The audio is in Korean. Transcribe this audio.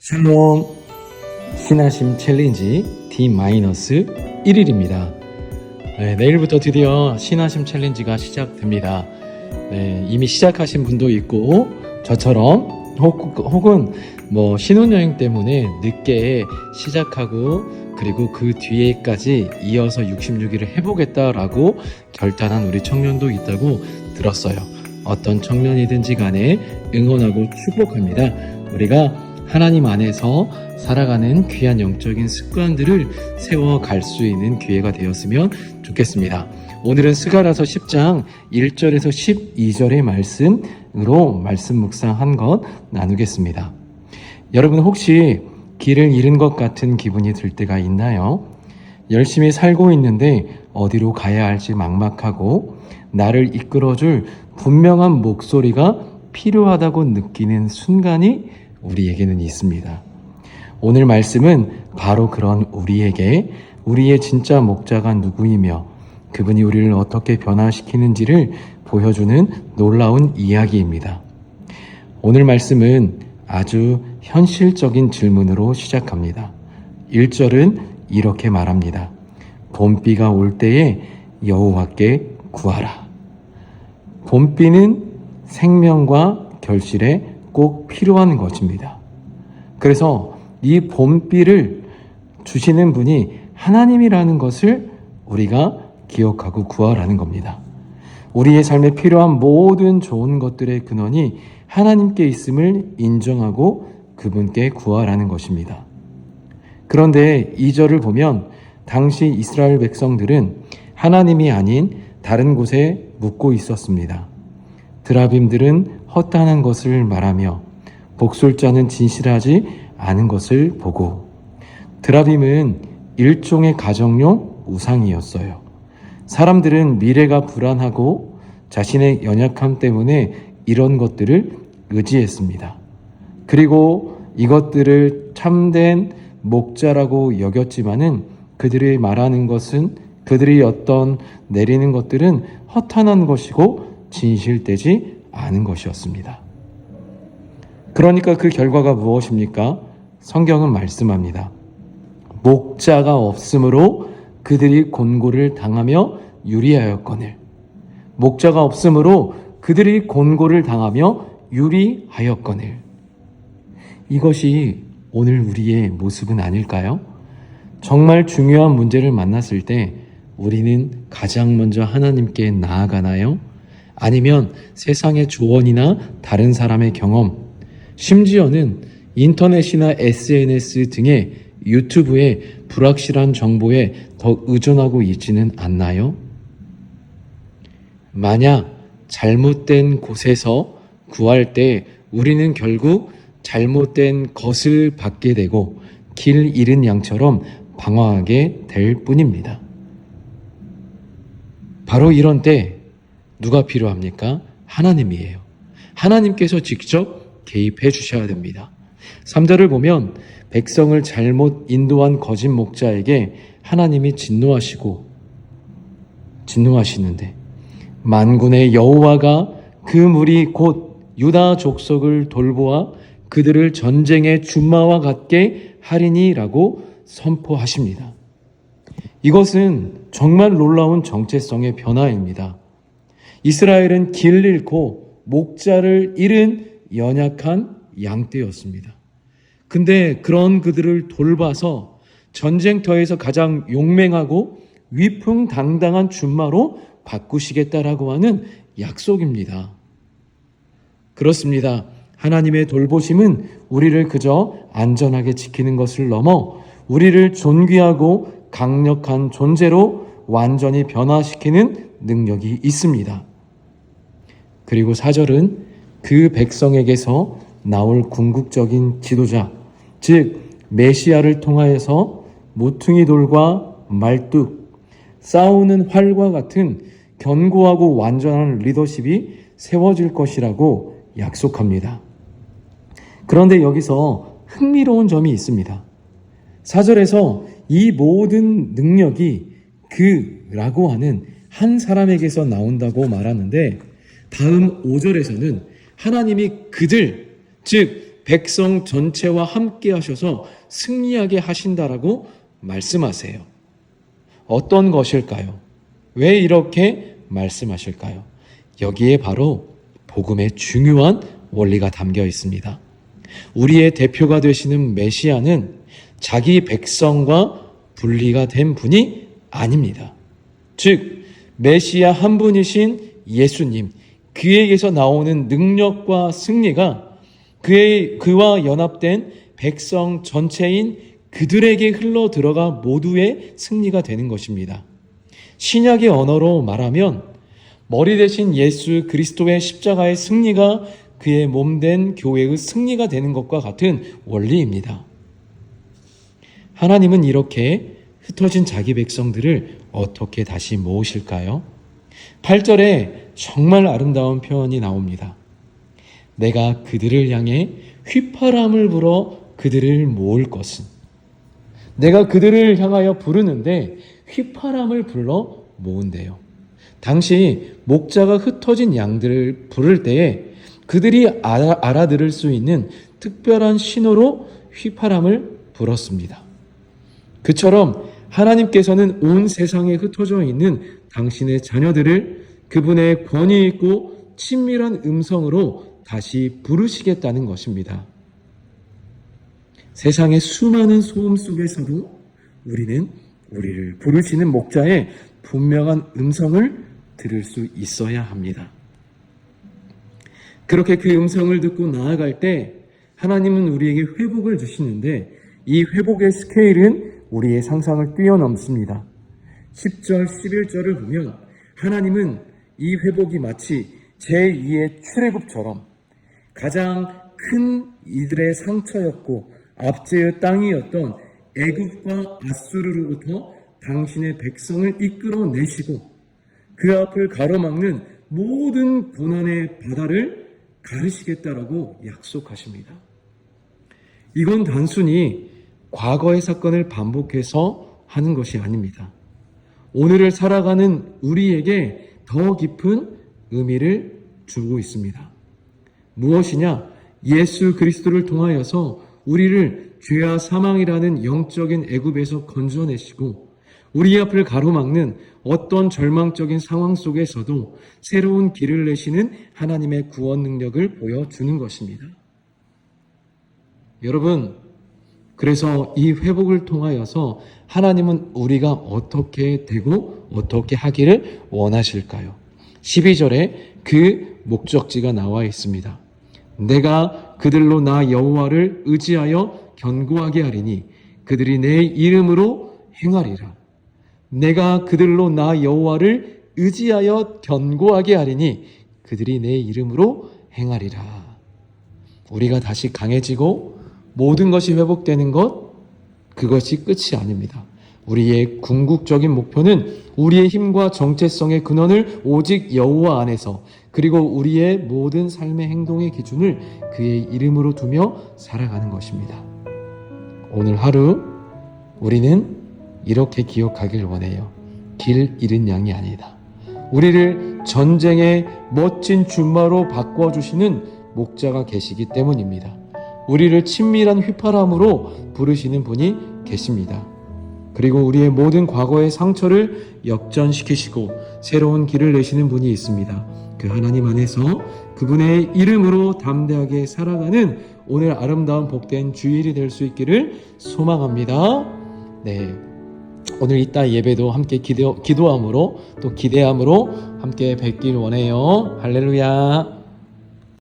샬롬. 신하심 챌린지 D-1일입니다. 내일부터 드디어 신하심 챌린지가 시작됩니다. 이미 시작하신 분도 있고 저처럼 혹은 신혼여행 때문에 늦게 시작하고 그리고 그 뒤에까지 이어서 66일을 해보겠다라고 결단한 우리 청년도 있다고 들었어요. 어떤 청년이든지 간에 응원하고 축복합니다. 우리가 하나님 안에서 살아가는 귀한 영적인 습관들을 세워갈 수 있는 기회가 되었으면 좋겠습니다. 오늘은 스가랴서 10장 1절에서 12절의 말씀으로 말씀 묵상한 것 나누겠습니다. 여러분 혹시 길을 잃은 것 같은 기분이 들 때가 있나요? 열심히 살고 있는데 어디로 가야 할지 막막하고 나를 이끌어줄 분명한 목소리가 필요하다고 느끼는 순간이 우리에게는 있습니다. 오늘 말씀은 바로 그런 우리에게 우리의 진짜 목자가 누구이며 그분이 우리를 어떻게 변화시키는지를 보여주는 놀라운 이야기입니다. 오늘 말씀은 아주 현실적인 질문으로 시작합니다. 1절은 이렇게 말합니다. 봄비가 올 때에 여호와께 구하라. 봄비는 생명과 결실에 꼭 필요한 것입니다. 그래서 이 봄비를 주시는 분이 하나님이라는 것을 우리가 기억하고 구하라는 겁니다. 우리의 삶에 필요한 모든 좋은 것들의 근원이 하나님께 있음을 인정하고 그분께 구하라는 것입니다. 그런데 2절을 보면 당시 이스라엘 백성들은 하나님이 아닌 다른 곳에 묵고 있었습니다. 드라빔들은 허탄한 것을 말하며 복술자는 진실하지 않은 것을 보고, 드라빔은 일종의 가정용 우상이었어요. 사람들은 미래가 불안하고 자신의 연약함 때문에 이런 것들을 의지했습니다. 그리고 이것들을 참된 목자라고 여겼지만은 그들이 말하는 것은, 그들이 내리는 것들은 허탄한 것이고 진실되지 않은 것이었습니다. 그러니까 그 결과가 무엇입니까? 성경은 말씀합니다. 목자가 없으므로 그들이 곤고를 당하며 유리하였거늘. 목자가 없으므로 그들이 곤고를 당하며 유리하였거늘. 이것이 오늘 우리의 모습은 아닐까요? 정말 중요한 문제를 만났을 때 우리는 가장 먼저 하나님께 나아가나요? 아니면 세상의 조언이나 다른 사람의 경험, 심지어는 인터넷이나 SNS 등의 유튜브의 불확실한 정보에 더 의존하고 있지는 않나요? 만약 잘못된 곳에서 구할 때 우리는 결국 잘못된 것을 받게 되고 길 잃은 양처럼 방황하게 될 뿐입니다. 바로 이런 때 누가 필요합니까? 하나님이에요. 하나님께서 직접 개입해 주셔야 됩니다. 3절을 보면 백성을 잘못 인도한 거짓 목자에게 하나님이 진노하시는데 만군의 여호와가 그 무리 곧 유다 족속을 돌보아 그들을 전쟁의 준마와 같게 하리니라고 선포하십니다. 이것은 정말 놀라운 정체성의 변화입니다. 이스라엘은 길 잃고 목자를 잃은 연약한 양떼였습니다. 근데 그런 그들을 돌봐서 전쟁터에서 가장 용맹하고 위풍당당한 준마로 바꾸시겠다라고 하는 약속입니다. 그렇습니다. 하나님의 돌보심은 우리를 그저 안전하게 지키는 것을 넘어 우리를 존귀하고 강력한 존재로 완전히 변화시키는 능력이 있습니다. 그리고 4절은 그 백성에게서 나올 궁극적인 지도자, 즉 메시아를 통하여서 모퉁이 돌과 말뚝, 싸우는 활과 같은 견고하고 완전한 리더십이 세워질 것이라고 약속합니다. 그런데 여기서 흥미로운 점이 있습니다. 4절에서 이 모든 능력이 그라고 하는 한 사람에게서 나온다고 말하는데 다음 5절에서는 하나님이 그들, 즉 백성 전체와 함께 하셔서 승리하게 하신다라고 말씀하세요. 어떤 것일까요? 왜 이렇게 말씀하실까요? 여기에 바로 복음의 중요한 원리가 담겨 있습니다. 우리의 대표가 되시는 메시아는 자기 백성과 분리가 된 분이 아닙니다. 즉 메시아 한 분이신 예수님, 그에게서 나오는 능력과 승리가 그와 연합된 백성 전체인 그들에게 흘러 들어가 모두의 승리가 되는 것입니다. 신약의 언어로 말하면 머리 대신 예수 그리스도의 십자가의 승리가 그의 몸된 교회의 승리가 되는 것과 같은 원리입니다. 하나님은 이렇게 흩어진 자기 백성들을 어떻게 다시 모으실까요? 8절에 정말 아름다운 표현이 나옵니다. 내가 그들을 향해 휘파람을 불어 그들을 모을 것은, 내가 그들을 향하여 부르는데 휘파람을 불러 모은대요. 당시 목자가 흩어진 양들을 부를 때에 그들이 알아들을 수 있는 특별한 신호로 휘파람을 불었습니다. 그처럼 하나님께서는 온 세상에 흩어져 있는 당신의 자녀들을 그분의 권위 있고 친밀한 음성으로 다시 부르시겠다는 것입니다. 세상의 수많은 소음 속에서도 우리는 우리를 부르시는 목자의 분명한 음성을 들을 수 있어야 합니다. 그렇게 그 음성을 듣고 나아갈 때 하나님은 우리에게 회복을 주시는데 이 회복의 스케일은 우리의 상상을 뛰어넘습니다. 10절, 11절을 보면 하나님은 이 회복이 마치 제2의 출애굽처럼 가장 큰 이들의 상처였고 압제의 땅이었던 애굽과 아수르로부터 당신의 백성을 이끌어내시고 그 앞을 가로막는 모든 고난의 바다를 가르시겠다라고 약속하십니다. 이건 단순히 과거의 사건을 반복해서 하는 것이 아닙니다. 오늘을 살아가는 우리에게 더 깊은 의미를 주고 있습니다. 무엇이냐? 예수 그리스도를 통하여서 우리를 죄와 사망이라는 영적인 애굽에서 건져내시고 우리 앞을 가로막는 어떤 절망적인 상황 속에서도 새로운 길을 내시는 하나님의 구원 능력을 보여주는 것입니다. 여러분, 그래서 이 회복을 통하여서 하나님은 우리가 어떻게 되고 어떻게 하기를 원하실까요? 12절에 그 목적지가 나와 있습니다. 내가 그들로 나 여호와를 의지하여 견고하게 하리니 그들이 내 이름으로 행하리라. 내가 그들로 나 여호와를 의지하여 견고하게 하리니 그들이 내 이름으로 행하리라. 우리가 다시 강해지고 모든 것이 회복되는 것, 그것이 끝이 아닙니다. 우리의 궁극적인 목표는 우리의 힘과 정체성의 근원을 오직 여호와 안에서, 그리고 우리의 모든 삶의 행동의 기준을 그의 이름으로 두며 살아가는 것입니다. 오늘 하루 우리는 이렇게 기억하길 원해요. 길 잃은 양이 아니다. 우리를 전쟁의 멋진 준마로 바꿔주시는 목자가 계시기 때문입니다. 우리를 친밀한 휘파람으로 부르시는 분이 계십니다. 그리고 우리의 모든 과거의 상처를 역전시키시고 새로운 길을 내시는 분이 있습니다. 그 하나님 안에서 그분의 이름으로 담대하게 살아가는 오늘 아름다운 복된 주일이 될 수 있기를 소망합니다. 네, 오늘 이따 예배도 함께 기도함으로 또 기대함으로 함께 뵙길 원해요. 할렐루야.